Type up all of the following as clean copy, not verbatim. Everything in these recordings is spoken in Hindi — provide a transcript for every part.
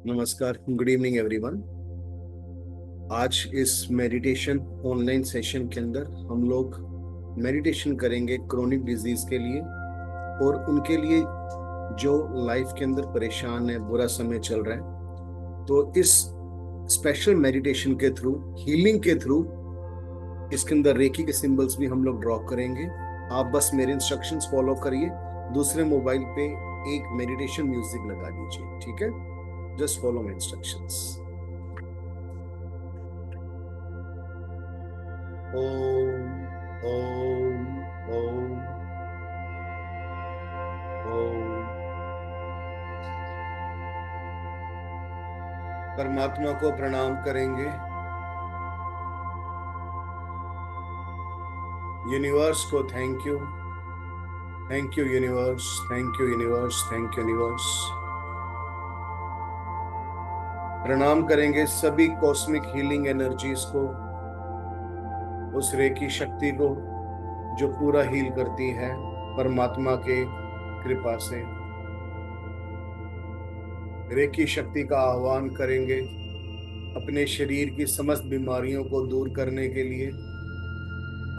नमस्कार, गुड इवनिंग एवरीवन। आज इस मेडिटेशन ऑनलाइन सेशन के अंदर हम लोग मेडिटेशन करेंगे क्रोनिक डिजीज के लिए और उनके लिए जो लाइफ के अंदर परेशान है, बुरा समय चल रहा है। तो इस स्पेशल मेडिटेशन के थ्रू, हीलिंग के थ्रू, इसके अंदर रेकी के सिंबल्स भी हम लोग ड्रॉ करेंगे। आप बस मेरे इंस्ट्रक्शंस फॉलो करिए। दूसरे मोबाइल पे एक मेडिटेशन म्यूजिक लगा लीजिए, ठीक है? Just follow my instructions. ओम ओम ओम ओम। परमात्मा को प्रणाम करेंगे, यूनिवर्स को thank you. Thank you universe, thank you universe, thank you universe. प्रणाम करेंगे सभी कॉस्मिक हीलिंग एनर्जीज को, उस रेकी शक्ति को जो पूरा हील करती है परमात्मा के कृपा से। रेकी शक्ति का आह्वान करेंगे अपने शरीर की समस्त बीमारियों को दूर करने के लिए,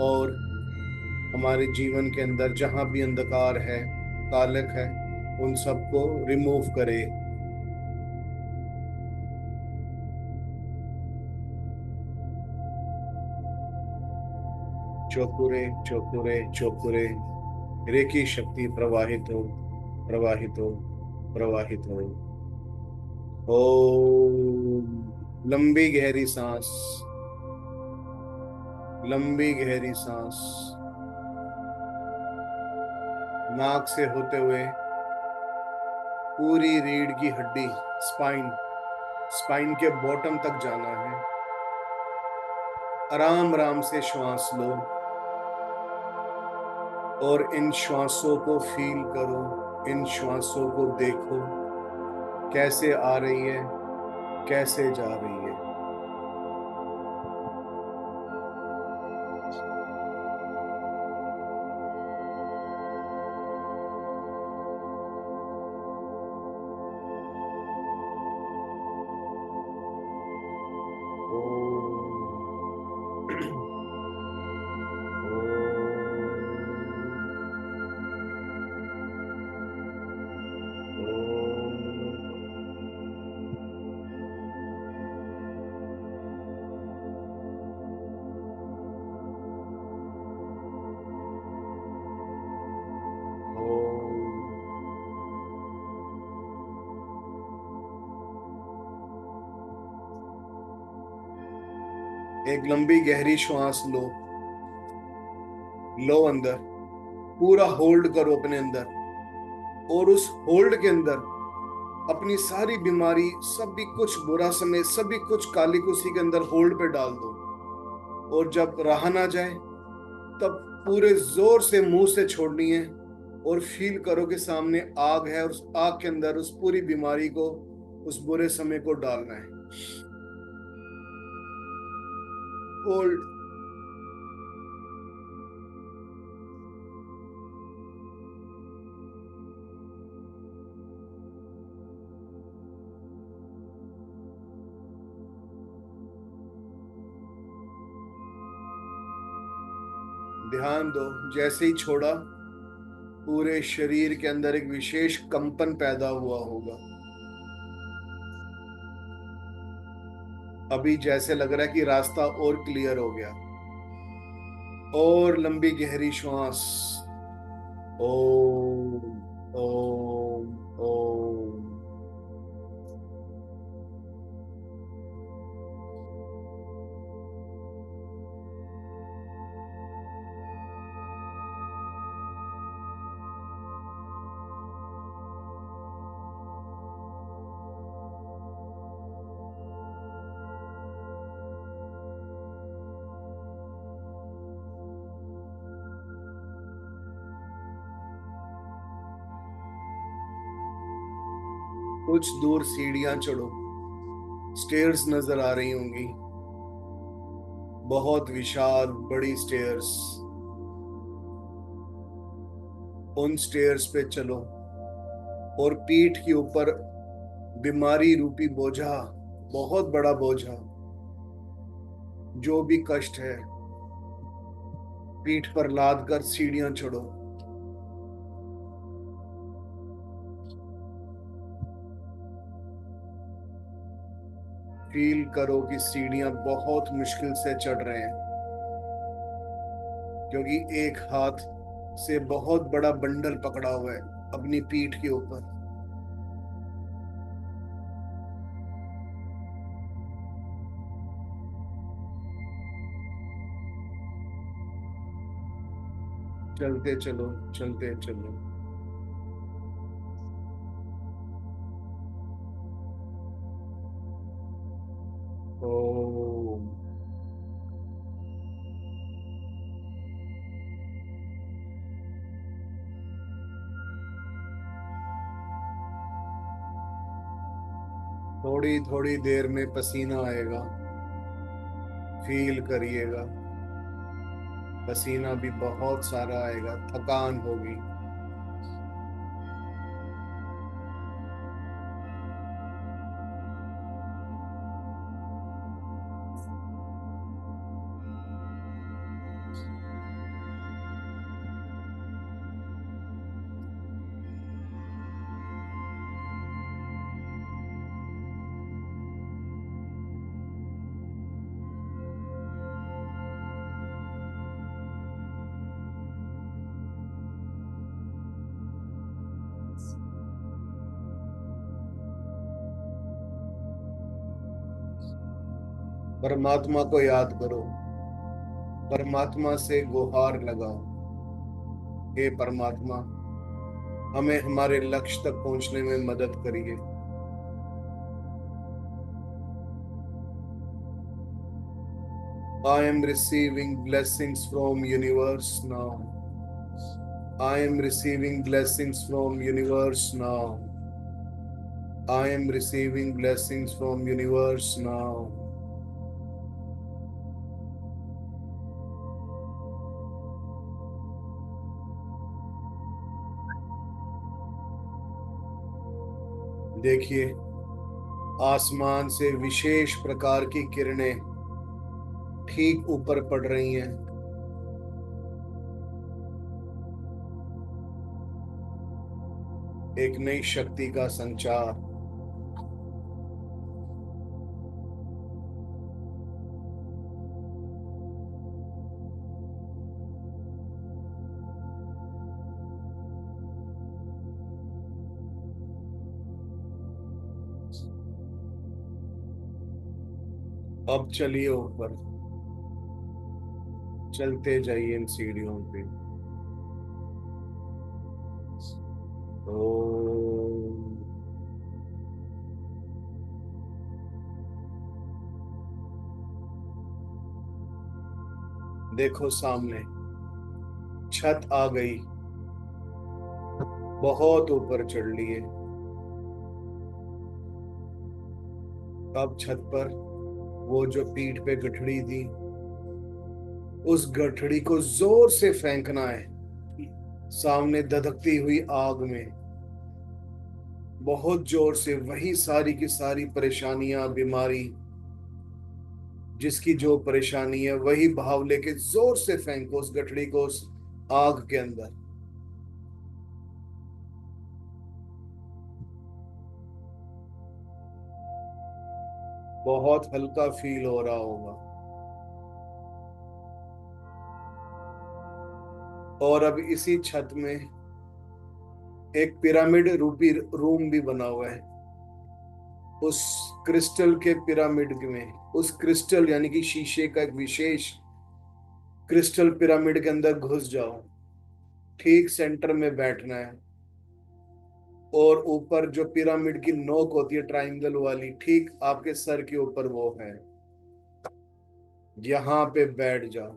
और हमारे जीवन के अंदर जहां भी अंधकार है, कालक है, उन सबको रिमूव करे। चौकुरे चौकुरे चौकुरे, रेकी शक्ति प्रवाहित हो, प्रवाहित हो, प्रवाहित हो। ओ, लंबी गहरी सांस, लंबी गहरी सांस, नाक से होते हुए पूरी रीढ़ की हड्डी, स्पाइन, स्पाइन के बॉटम तक जाना है। आराम आराम से श्वास लो और इन श्वासों को फील करो, इन श्वासों को देखो कैसे आ रही है, कैसे जा रही है। ओम एक लंबी गहरी श्वास लो, लो अंदर, पूरा होल्ड करो अपने अंदर, और उस होल्ड के अंदर अपनी सारी बीमारी, सभी कुछ बुरा समय, सभी कुछ काली उसी के अंदर होल्ड पे डाल दो। और जब रहा ना जाए तब पूरे जोर से मुंह से छोड़नी है, और फील करो कि सामने आग है और उस आग के अंदर उस पूरी बीमारी को, उस बुरे समय को डालना है। होल्ड। ध्यान दो, जैसे ही छोड़ा पूरे शरीर के अंदर एक विशेष कंपन पैदा हुआ होगा। अभी जैसे लग रहा है कि रास्ता और क्लियर हो गया। और लंबी गहरी श्वास। ओम ओम ओम। कुछ दूर सीढ़ियां चढ़ो, स्टेयर्स नजर आ रही होंगी, बहुत विशाल बड़ी स्टेयर्स। उन स्टेयर्स पे चलो और पीठ के ऊपर बीमारी रूपी बोझा, बहुत बड़ा बोझा, जो भी कष्ट है, पीठ पर लाद कर सीढ़ियां चढ़ो। फील करो कि सीढ़ियां बहुत मुश्किल से चढ़ रहे हैं, क्योंकि एक हाथ से बहुत बड़ा बंडल पकड़ा हुआ है अपनी पीठ के ऊपर। चलते चलो, चलते चलो। ओ, थोड़ी थोड़ी देर में पसीना आएगा, फील करिएगा। पसीना भी बहुत सारा आएगा, थकान होगी। परमात्मा को याद करो, परमात्मा से गुहार लगाओ। हे परमात्मा, हमें हमारे लक्ष्य तक पहुंचने में मदद करिए। I am receiving blessings from universe now. I am receiving blessings from universe now. I am receiving blessings from universe now. देखिए, आसमान से विशेष प्रकार की किरणें ठीक ऊपर पड़ रही हैं। एक नई शक्ति का संचार। अब चलिए ऊपर, चलते जाइए इन सीढ़ियों पे। ओ, देखो सामने छत आ गई, बहुत ऊपर चढ़ लिए। अब छत पर वो जो पीठ पे गठड़ी थी, उस गठड़ी को जोर से फेंकना है सामने धधकती हुई आग में। बहुत जोर से, वही सारी की सारी परेशानियां, बीमारी, जिसकी जो परेशानी है वही भाव लेके जोर से फेंको उस गठड़ी को उस आग के अंदर। बहुत हल्का फील हो रहा होगा। और अब इसी छत में एक पिरामिड रूपी रूम भी बना हुआ है। उस क्रिस्टल के पिरामिड में, उस क्रिस्टल यानी कि शीशे का एक विशेष क्रिस्टल पिरामिड के अंदर घुस जाओ। ठीक सेंटर में बैठना है, और ऊपर जो पिरामिड की नोक होती है ट्रायंगल वाली, ठीक आपके सर के ऊपर वो है। यहाँ पे बैठ जाओ,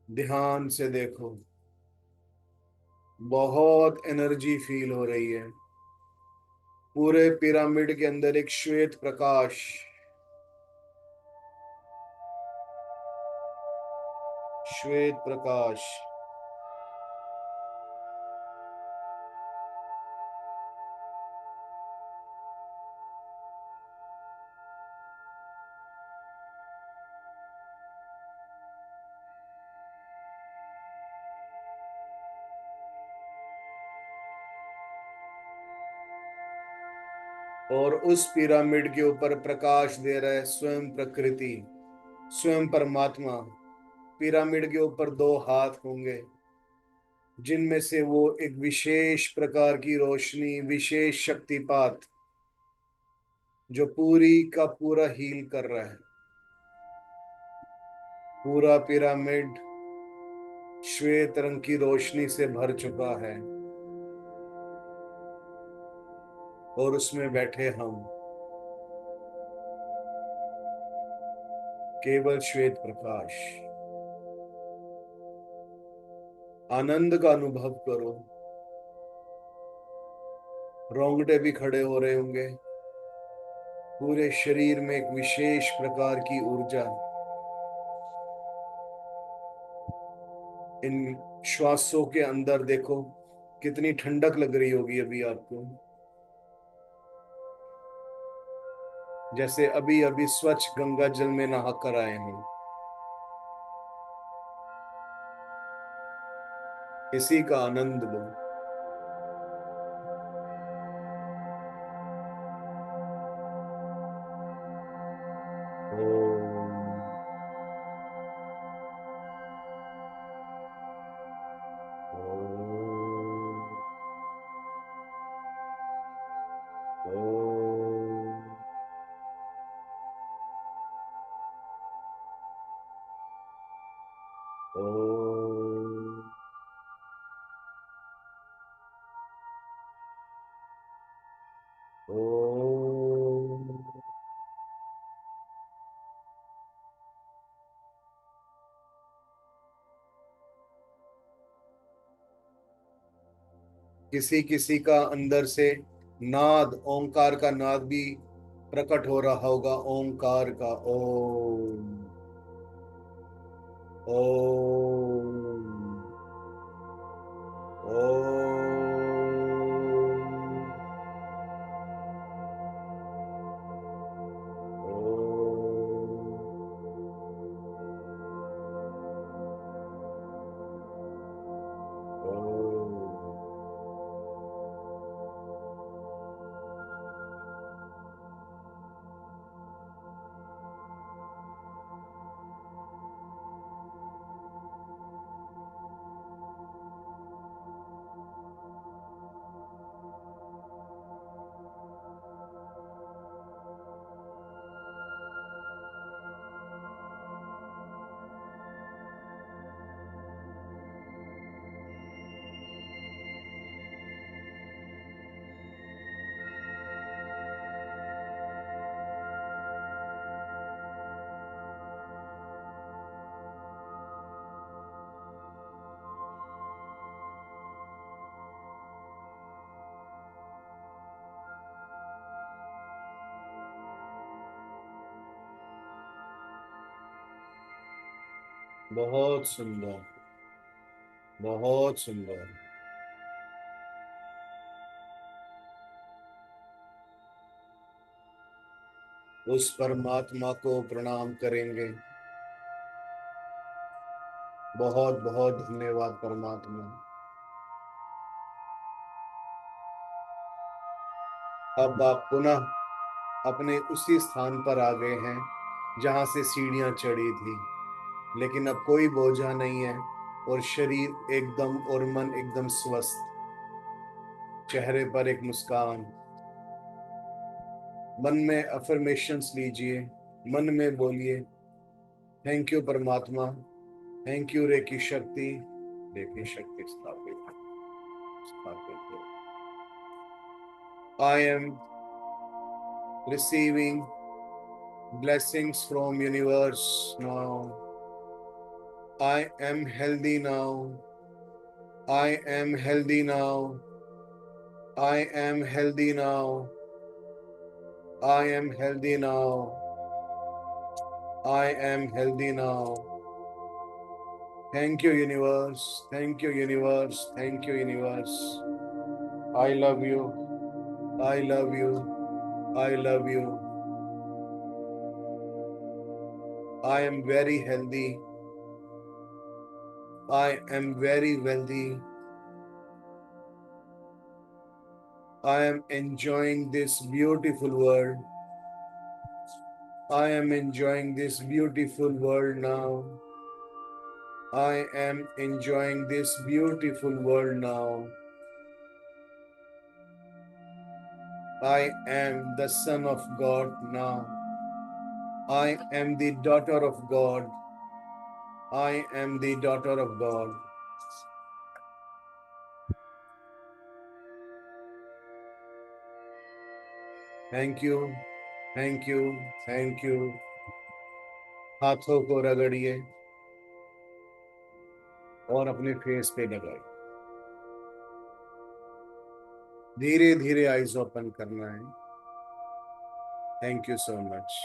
ध्यान से देखो। बहुत एनर्जी फील हो रही है। पूरे पिरामिड के अंदर एक श्वेत प्रकाश, श्वेत प्रकाश। और उस पिरामिड के ऊपर प्रकाश दे रहा है स्वयं प्रकृति, स्वयं परमात्मा। पिरामिड के ऊपर दो हाथ होंगे जिनमें से वो एक विशेष प्रकार की रोशनी, विशेष शक्तिपात जो पूरी का पूरा हील कर रहा है। पूरा पिरामिड श्वेत रंग की रोशनी से भर चुका है और उसमें बैठे हम, केवल श्वेत प्रकाश। आनंद का अनुभव करो। रोंगटे भी खड़े हो रहे होंगे। पूरे शरीर में एक विशेष प्रकार की ऊर्जा। इन श्वासों के अंदर देखो कितनी ठंडक लग रही होगी अभी आपको, जैसे अभी अभी स्वच्छ गंगा जल में नहाकर आए हैं। इसी का आनंद लो। ओम। ओम। ओम। ओम। ओम। किसी किसी का अंदर से नाद, ओंकार का नाद भी प्रकट हो रहा होगा। ओंकार का ओम। ओम। ओम। ओम। ओम। बहुत सुंदर, बहुत सुंदर। उस परमात्मा को प्रणाम करेंगे। बहुत बहुत धन्यवाद परमात्मा। अब आप पुनः अपने उसी स्थान पर आ गए हैं जहां से सीढ़ियां चढ़ी थी, लेकिन अब कोई बोझा नहीं है और शरीर एकदम और मन एकदम स्वस्थ। चेहरे पर एक मुस्कान। मन में अफर्मेशंस लीजिए, मन में बोलिए, थैंक यू परमात्मा, थैंक यू रेकी शक्ति। रेकी शक्ति स्थापित स्थापित। I am receiving blessings from universe now. I am healthy now. I am healthy now. I am healthy now. I am healthy now. I am healthy now. Thank you, universe. Thank you, universe. Thank you, universe. I love you. I love you. I love you. I am very healthy. I am very wealthy. I am enjoying this beautiful world. I am enjoying this beautiful world now. I am enjoying this beautiful world now. I am the son of God now. I am the daughter of God. I am the daughter of God. Thank you, thank you, thank you. हाथों को रगड़िए और अपने फेस पे लगाइए. धीरे धीरे आईज ओपन करना है. Thank you so much.